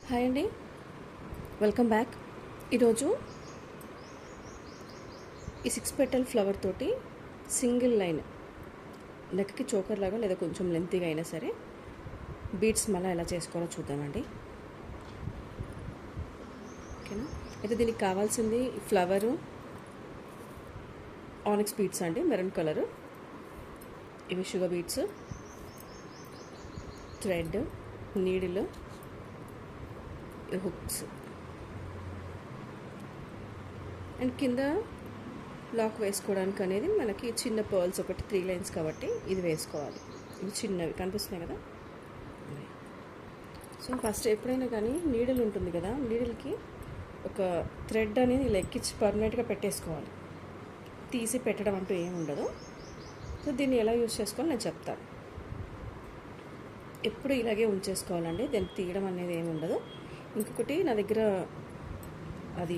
Hi అండి, welcome back. ఈరోజు ఈ 6 పెటల్ ఫ్లవర్ తోటి సింగిల్ లైన్ నెక్కి చోకర్ లాగా లేదా కొంచెం లెంతీగా అయినా సరే బీడ్స్ మళ్ళీ ఎలా చేసుకోవాలో చూద్దామండి. ఓకేనా? అయితే దీనికి కావాల్సింది ఫ్లవరు, ఆనిక్స్ బీడ్స్ అండి, మెరూన్ కలరు, ఇవి sugar beads, thread, needle, hooks and కింద లాక్ వేసుకోవడానికి అనేది మనకి చిన్న పర్ల్స్ ఒకటి 3 లైన్స్ కాబట్టి ఇది వేసుకోవాలి. ఇవి చిన్నవి కనిపిస్తున్నాయి కదా. సో ఫస్ట్ ఎప్పుడైనా కానీ నీడిల్ ఉంటుంది కదా, నీడిల్కి ఒక థ్రెడ్ అనేది ఇలా ఎక్కించి పర్మనెంట్గా పెట్టేసుకోవాలి. తీసి పెట్టడం అంటూ ఏమి ఉండదు. సో దీన్ని ఎలా యూజ్ చేసుకోవాలో నేను చెప్తాను. ఎప్పుడు ఇలాగే ఉంచేసుకోవాలండి, దీన్ని తీయడం అనేది ఏమి ఉండదు. ఇంకొకటి నా దగ్గర అది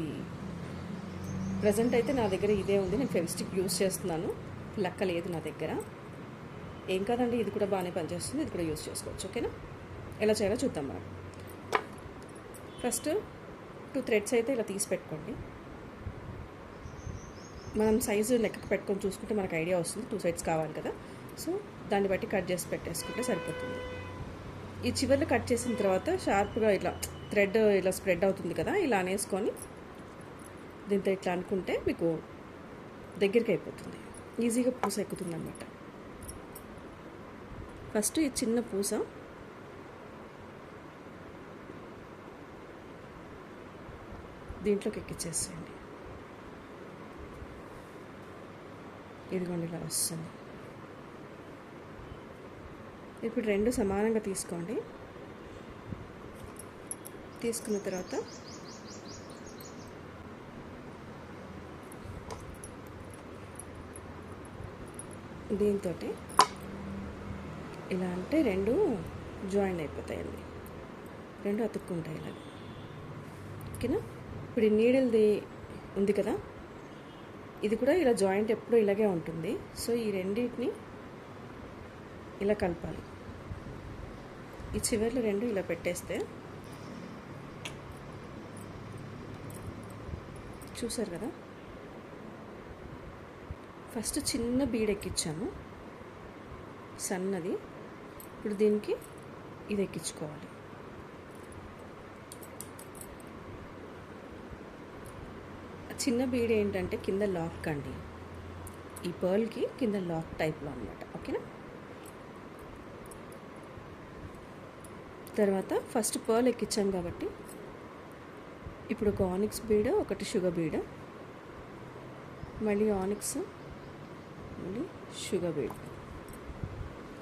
ప్రజెంట్ అయితే నా దగ్గర ఇదే ఉంది, నేను ఫెవిస్టిక్ యూజ్ చేస్తున్నాను, లెక్క లేదు నా దగ్గర. ఏం కాదండి, ఇది కూడా బాగానే పనిచేస్తుంది, ఇది కూడా యూజ్ చేసుకోవచ్చు. ఓకేనా? ఎలా చేయాలో చూద్దాం మనం. ఫస్ట్ 2 థ్రెడ్స్ అయితే ఇలా తీసి పెట్టుకోండి. మనం సైజు లెక్కకు పెట్టుకొని చూసుకుంటే మనకు ఐడియా వస్తుంది. 2 సైడ్స్ కావాలి కదా, సో దాన్ని బట్టి కట్ చేసి పెట్టేసుకుంటే సరిపోతుంది. ఈ చివర్లు కట్ చేసిన తర్వాత షార్ప్గా ఇట్లా థ్రెడ్ ఇలా స్ప్రెడ్ అవుతుంది కదా, ఇలా అనేసుకొని దీంతో ఇట్లా అనుకుంటే మీకు దగ్గరికి అయిపోతుంది, ఈజీగా పూస ఎక్కుతుంది అన్నమాట. ఫస్ట్ ఈ చిన్న పూస దీంట్లోకి ఎక్కిచ్చేసేయండి. ఇదిగోండి ఇలా వస్తుంది. ఇప్పుడు 2 సమానంగా తీసుకోండి. తీసుకున్న తర్వాత దీంతో ఇలా అంటే 2 జాయిన్ అయిపోతాయండి, 2 అతుక్కుంటాయి ఇలా. ఓకేనా? ఇప్పుడు ఈ నీడిల్ది ఉంది కదా, ఇది కూడా ఇలా జాయింట్ ఎప్పుడూ ఇలాగే ఉంటుంది. సో ఈ రెండింటిని ఇలా కలపాలి. ఈ చివర్లు 2 ఇలా పెట్టేస్తే చూసారు కదా. ఫస్ట్ చిన్న బీడ్ ఎక్కించాము సన్నది, ఇప్పుడు దీనికి ఇది ఎక్కించుకోవాలి. చిన్న బీడ్ ఏంటంటే కింద లాక్ అండి, ఈ పర్ల్కి కింద లాక్ టైప్లో అనమాట. ఓకేనా? తర్వాత ఫస్ట్ పర్ల్ ఎక్కించాం కాబట్టి ఇప్పుడు ఒక ఆనిక్స్ బీడ్, ఒకటి షుగర్ బీడ్, మళ్ళీ ఆనిక్స్, మళ్ళీ షుగర్ బీడ్,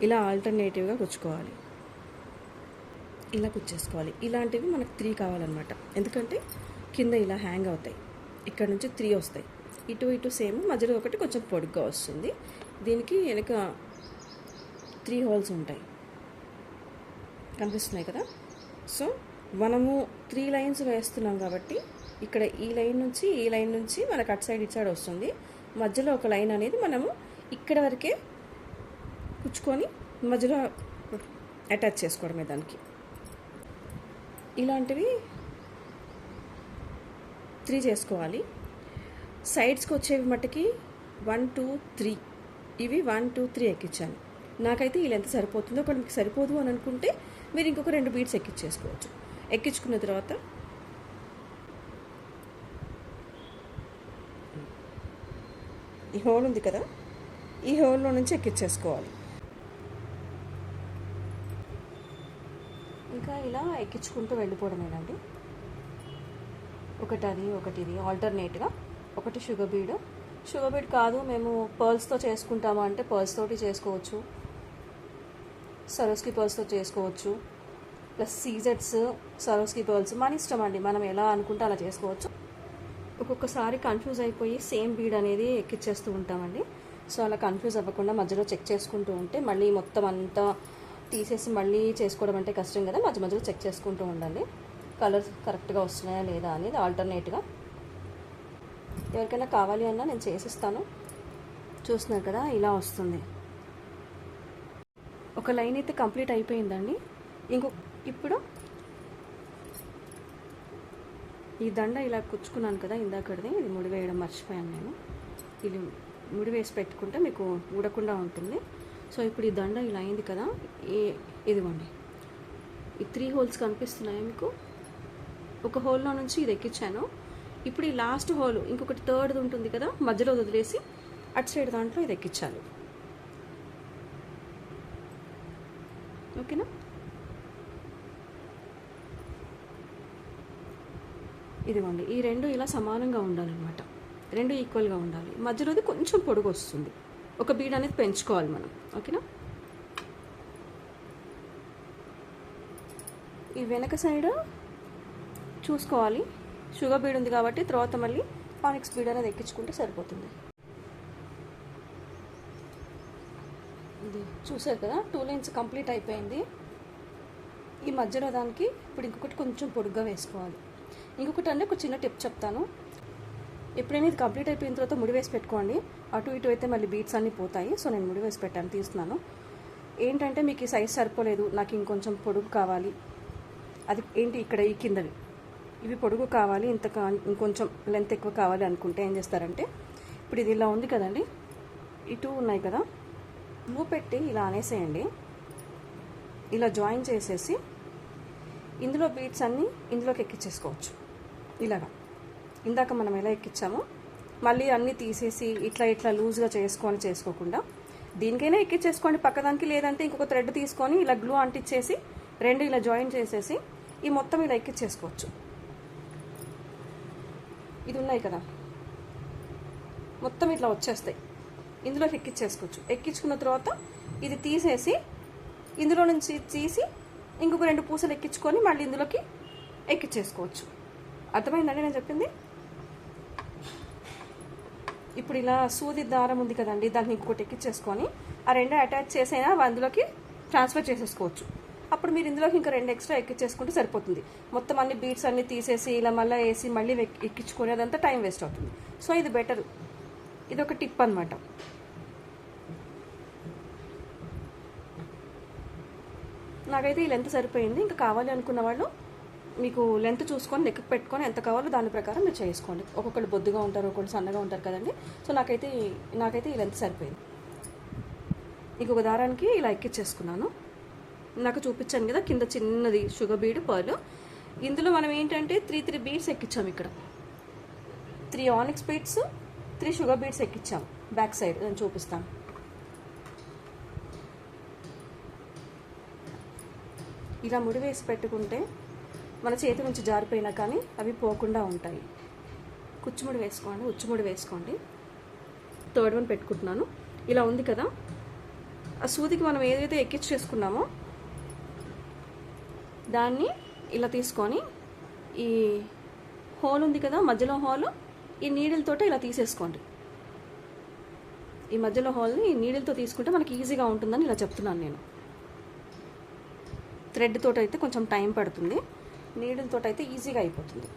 ఇలా ఆల్టర్నేటివ్గా కుచ్చుకోవాలి. ఇలా కుచ్చేసుకోవాలి. ఇలాంటివి మనకు 3 కావాలన్నమాట, ఎందుకంటే కింద ఇలా హ్యాంగ్ అవుతాయి. ఇక్కడ నుంచి 3 వస్తాయి, ఇటు ఇటు సేమ్, మధ్యలో ఒకటి కొంచెం పొడుగ్గా వస్తుంది. దీనికి వెనక 3 హోల్స్ ఉంటాయి, కనిపిస్తున్నాయి కదా. సో మనము 3 లైన్స్ వేస్తున్నాం కాబట్టి ఇక్కడ ఈ లైన్ నుంచి ఈ లైన్ నుంచి మనకు అటు సైడ్ ఇటు సైడ్ వస్తుంది. మధ్యలో ఒక లైన్ అనేది మనము ఇక్కడ వరకే కుచ్చుకొని మధ్యలో అటాచ్ చేసుకోవడమే దానికి. ఇలాంటివి 3 చేసుకోవాలి. సైడ్స్కి వచ్చేవి మట్టుకి 1 2 3, ఇవి 1 2 3 ఎక్కించాను. నాకైతే ఈ లెంత్ సరిపోతుంది. ఒకటి మీకు సరిపోదు అని అనుకుంటే మీరు ఇంకొక 2 బీడ్స్ ఎక్కించేసుకోవచ్చు. ఎక్కించుకున్న తర్వాత ఈ హోల్ ఉంది కదా, ఈ హోల్లో నుంచి ఎక్కించేసుకోవాలి. ఇంకా ఇలా ఎక్కించుకుంటూ వెళ్ళిపోవడమేనండి. ఒకటి అది, ఒకటి ఇది, ఆల్టర్నేట్గా. ఒకటి షుగర్ బీడ్ కాదు మేము పర్ల్స్తో చేసుకుంటామా అంటే పర్ల్స్ తోటి చేసుకోవచ్చు, సరోస్కి పర్ల్స్తో చేసుకోవచ్చు, ప్లస్ సీజెట్స్, సరోస్కి పర్ల్స్ మన ఇష్టం అండి, మనం ఎలా అనుకుంటే అలా చేసుకోవచ్చు. ఒక్కొక్కసారి కన్ఫ్యూజ్ అయిపోయి సేమ్ బీడ్ అనేది ఎక్కిచ్చేస్తూ ఉంటామండి. సో అలా కన్ఫ్యూజ్ అవ్వకుండా మధ్యలో చెక్ చేసుకుంటూ ఉంటే మళ్ళీ మొత్తం అంతా తీసేసి మళ్ళీ చేసుకోవడం అంటే కష్టం కదా. మధ్యలో చెక్ చేసుకుంటూ ఉండండి, కలర్స్ కరెక్ట్గా వస్తున్నాయా లేదా అనేది. ఆల్టర్నేట్గా ఎవరికైనా కావాలి అన్నా నేను చేసిస్తాను. చూస్తున్నారు కదా, ఇలా వస్తుంది. ఒక లైన్ అయితే కంప్లీట్ అయిపోయిందండి. ఇప్పుడు ఈ దండ ఇలా కుచ్చుకున్నాను కదా ఇందాకది, ఇది ముడి వేయడం మర్చిపోయాను నేను. ఇది ముడి వేసి పెట్టుకుంటే మీకు ఊడకుండా ఉంటుంది. సో ఇప్పుడు ఈ దండ ఇలా అయింది కదా, ఇదిగోండి ఈ 3 హోల్స్ కనిపిస్తున్నాయి మీకు. ఒక హోల్లో నుంచి ఇది ఎక్కించాను. ఇప్పుడు ఈ లాస్ట్ హోల్ ఇంకొకటి థర్డ్ది ఉంటుంది కదా, మధ్యలో వదిలేసి అటు సైడ్ దాంట్లో ఇది ఎక్కించాలి. ఓకేనా? ఇదిగోండి ఈ రెండు ఇలా సమానంగా ఉండాలన్నమాట, రెండు ఈక్వల్గా ఉండాలి. మధ్యలోది కొంచెం పొడుగు వస్తుంది, ఒక బీడ్ అనేది పెంచుకోవాలి మనం. ఓకేనా? ఈ వెనక సైడ్ చూసుకోవాలి, షుగర్ బీడ్ ఉంది కాబట్టి తర్వాత మళ్ళీ ఆనిక్స్ బీడ్ అనేది ఎక్కించుకుంటే సరిపోతుంది. ఇది చూసారు కదా, 2 లైన్స్ కంప్లీట్ అయిపోయింది. ఈ మధ్యలో దానికి ఇప్పుడు ఇంకొకటి కొంచెం పొడుగ్గా వేసుకోవాలి. ఇంకొకటి అంటే ఒక చిన్న టిప్ చెప్తాను. ఎప్పుడైనా ఇది కంప్లీట్ అయిపోయిన తర్వాత ముడి వేసి పెట్టుకోండి. అటు ఇటు అయితే మళ్ళీ బీట్స్ అన్నీ పోతాయి. సో నేను ముడి వేసి పెట్టాను, తీస్తున్నాను. ఏంటంటే మీకు ఈ సైజ్ సరిపోలేదు, నాకు ఇంకొంచెం పొడుగు కావాలి, అది ఏంటి ఇక్కడ ఈ కిందవి ఇవి పొడుగు కావాలి, ఇంకొంచెం లెంత్ ఎక్కువ కావాలి అనుకుంటే ఏం చేస్తారంటే, ఇప్పుడు ఇది ఇలా ఉంది కదండి, ఇటు ఉన్నాయి కదా, గ్లూ పెట్టి ఇలా అనేసేయండి. ఇలా జాయిన్ చేసేసి ఇందులో బీట్స్ అన్నీ ఇందులోకి ఎక్కించేసుకోవచ్చు. ఇలాగా ఇందాక మనం ఎలా ఎక్కించామో మళ్ళీ అన్నీ తీసేసి ఇట్లా లూజ్గా చేసుకోకుండా దీనికైనా ఎక్కించేసుకోండి పక్కదానికి. లేదంటే ఇంకొక థ్రెడ్ తీసుకొని ఇలా గ్లూ అంటించేసి రెండు ఇలా జాయిన్ చేసేసి ఈ మొత్తం ఇలా ఎక్కించేసుకోవచ్చు. ఇది ఉన్నాయి కదా, మొత్తం ఇట్లా వచ్చేస్తాయి, ఇందులోకి ఎక్కించేసుకోవచ్చు. ఎక్కించుకున్న తర్వాత ఇది తీసేసి ఇందులో నుంచి తీసి ఇంకొక 2 పూసలు ఎక్కించుకొని మళ్ళీ ఇందులోకి ఎక్కించేసుకోవచ్చు. అర్థమైందండి నేను చెప్పింది? ఇప్పుడు ఇలా సూది దారం ఉంది కదండి, దాన్ని ఇంకొకటి ఎక్కించేసుకొని ఆ 2 అటాచ్ చేసైనా అందులోకి ట్రాన్స్ఫర్ చేసేసుకోవచ్చు. అప్పుడు మీరు ఇందులోకి ఇంకా 2 ఎక్స్ట్రా ఎక్కించేసుకుంటే సరిపోతుంది. మొత్తం అన్ని బీట్స్ అన్ని తీసేసి ఇలా మళ్ళీ వేసి మళ్ళీ ఎక్కించుకొని అదంతా టైం వేస్ట్ అవుతుంది. సో ఇది బెటర్, ఇది ఒక టిప్ అనమాట. నాకైతే ఈ లెంత్ సరిపోయింది. ఇంకా కావాలి అనుకున్న వాళ్ళు మీకు లెంత్ చూసుకొని లెక్క పెట్టుకొని ఎంత కావాలో దాని ప్రకారం మీరు చేసుకోండి. ఒక్కొక్కరు బొద్దుగా ఉంటారు, ఒక్కొక్కరు సన్నగా ఉంటారు కదండి. సో నాకైతే ఈ లెంత్ సరిపోయింది. ఇంకొక దారానికి ఇలా ఎక్కించేసుకున్నాను. నాకు చూపించాను కదా కింద చిన్నది షుగర్ బీడ్ పర్ల్. ఇందులో మనం ఏంటంటే 3 బీడ్స్ ఎక్కించాము. ఇక్కడ 3 ఆనిక్స్ బీడ్స్, 3 షుగర్ బీడ్స్ ఎక్కించాము బ్యాక్ సైడ్. నేను చూపిస్తాను. ఇలా ముడి వేసి పెట్టుకుంటే మన చేతి నుంచి జారిపోయినా కానీ అవి పోకుండా ఉంటాయి. కుచ్చుముడి వేసుకోండి, ఉచ్చుముడి వేసుకోండి. థర్డ్ వన్ పెట్టుకుంటున్నాను. ఇలా ఉంది కదా, ఆ సూదికి మనం ఏదైతే ఎక్కించేసుకున్నామో దాన్ని ఇలా తీసుకొని ఈ హోల్ ఉంది కదా మధ్యలో హోల్, ఈ నీడిల్తోటి ఇలా తీసేసుకోండి. ఈ మధ్యలో హోల్ని ఈ నీడిల్తో తీసుకుంటే మనకి ఈజీగా ఉంటుందని ఇలా చెప్తున్నాను నేను. థ్రెడ్ తోటి అయితే కొంచెం టైం పడుతుంది, నీడిల్ తోటి అయితే ఈజీగా అయిపోతుంది.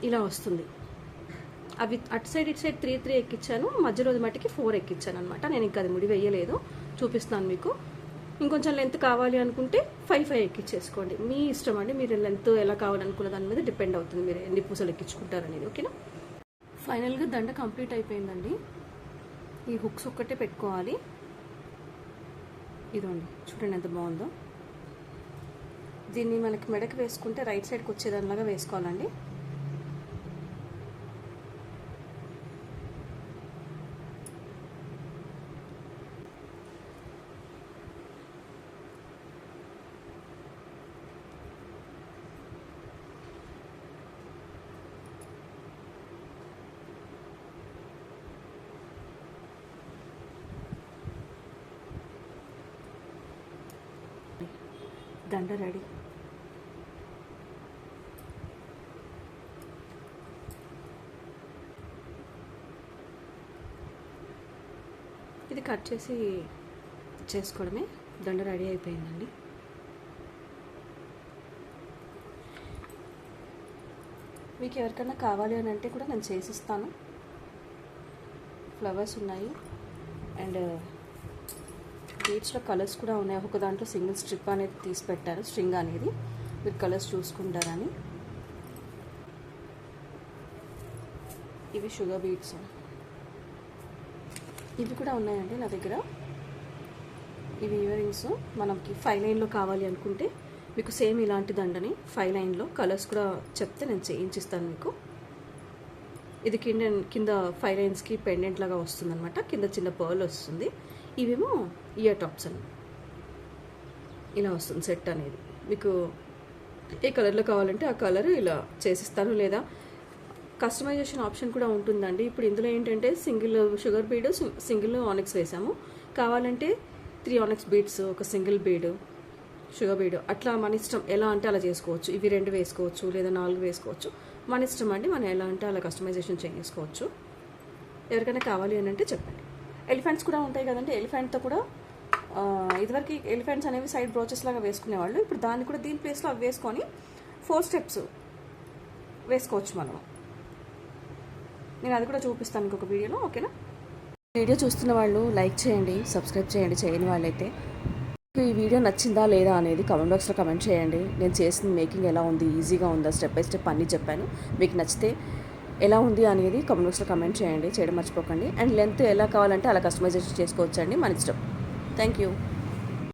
ఇలా వస్తుంది. అవి అటు సైడ్ ఇటు సైడ్ 3 ఎక్కించాను, మధ్యలో మట్టికి 4 ఎక్కించాను అనమాట. నేను ఇంకా అది ముడి వేయలేదు, చూపిస్తాను మీకు. ఇంకొంచెం లెంత్ కావాలి అనుకుంటే 5 ఎక్కించేసుకోండి. మీ ఇష్టం అండి, మీరు లెంత్ ఎలా కావాలనుకున్న దాని మీద డిపెండ్ అవుతుంది, మీరు ఎన్ని పూసలు ఎక్కించుకుంటారనేది. ఓకేనా? ఫైనల్గా దండ కంప్లీట్ అయిపోయిందండి. ఈ హుక్స్ ఒక్కటే పెట్టుకోవాలి. ఇదండి చూడండి ఎంత బాగుందో. దీన్ని మనకి మెడకి వేసుకుంటే రైట్ సైడ్కి వచ్చేదానిలాగా వేసుకోవాలండి. దండ రెడీ. ఇది కట్ చేసి చేసుకోవడమే. దండ రెడీ అయిపోయిందండి. మీకు ఎవరికైనా కావాలి అని అంటే కూడా నేను చేసిస్తాను. ఫ్లవర్స్ ఉన్నాయి అండ్ బీడ్స్లో కలర్స్ కూడా ఉన్నాయి. ఒక దాంట్లో సింగిల్ స్ట్రిప్ అనేది తీసి పెట్టారు, స్ట్రింగ్ అనేది, మీరు కలర్స్ చూసుకుంటారని. ఇవి షుగర్ బీట్స్, ఇవి కూడా ఉన్నాయండి నా దగ్గర. ఇవి ఇయర్ రింగ్స్ మనకి 5 లైన్లో కావాలి అనుకుంటే మీకు సేమ్ ఇలాంటి దండని 5 లైన్లో కలర్స్ కూడా చెప్తే నేను చేయించిస్తాను మీకు. ఇది కింద 5 లైన్స్కి పెండెంట్ లాగా వస్తుందన్నమాట, కింద చిన్న పర్ల్ వస్తుంది. ఇవేమో ఇయర్ టాప్స్ అని ఇలా వస్తుంది సెట్ అనేది. మీకు ఏ కలర్లో కావాలంటే ఆ కలర్ ఇలా చేసిస్తాను, లేదా కస్టమైజేషన్ ఆప్షన్ కూడా ఉంటుందండి. ఇప్పుడు ఇందులో ఏంటంటే single sugar bead, single onyx వేసాము. కావాలంటే 3 ఆనిక్స్ బీడ్స్, ఒక సింగిల్ బీడ్ షుగర్ బీడ్, అట్లా మన ఇష్టం ఎలా అంటే అలా చేసుకోవచ్చు. ఇవి 2 వేసుకోవచ్చు, లేదా 4 వేసుకోవచ్చు, మన ఇష్టం అండి. మనం ఎలా అంటే అలా కస్టమైజేషన్ చేసుకోవచ్చు. ఎవరికైనా కావాలి అని అంటే చెప్పండి. ఎలిఫెంట్స్ కూడా ఉంటాయి కదండి. ఎలిఫెంట్తో కూడా ఇదివరకు ఎలిఫెంట్స్ అనేవి సైడ్ బ్రోచెస్ లాగా వేసుకునేవాళ్ళు. ఇప్పుడు దాన్ని కూడా దీని ప్లేస్లో అవి వేసుకొని 4 స్టెప్స్ వేసుకోవచ్చు మనం. నేను అది కూడా చూపిస్తాను ఇంకొక వీడియోలో, ఓకేనా? వీడియో చూస్తున్న వాళ్ళు లైక్ చేయండి, సబ్స్క్రైబ్ చేయండి చేయని వాళ్ళైతే. ఈ వీడియో నచ్చిందా లేదా అనేది కామెంట్ బాక్స్లో కామెంట్ చేయండి. నేను చేసిన మేకింగ్ ఎలా ఉంది, ఈజీగా ఉందా, స్టెప్ బై స్టెప్ అన్నీ చెప్పాను. మీకు నచ్చితే ఎలా ఉంది అనేది కామెంట్ బాక్స్లో కామెంట్ చేయండి, చేయడం మర్చిపోకండి. అండ్ లెంత్ ఎలా కావాలంటే అలా కస్టమైజేషన్ చేసుకోవచ్చండి, మన ఇష్టం. Thank you.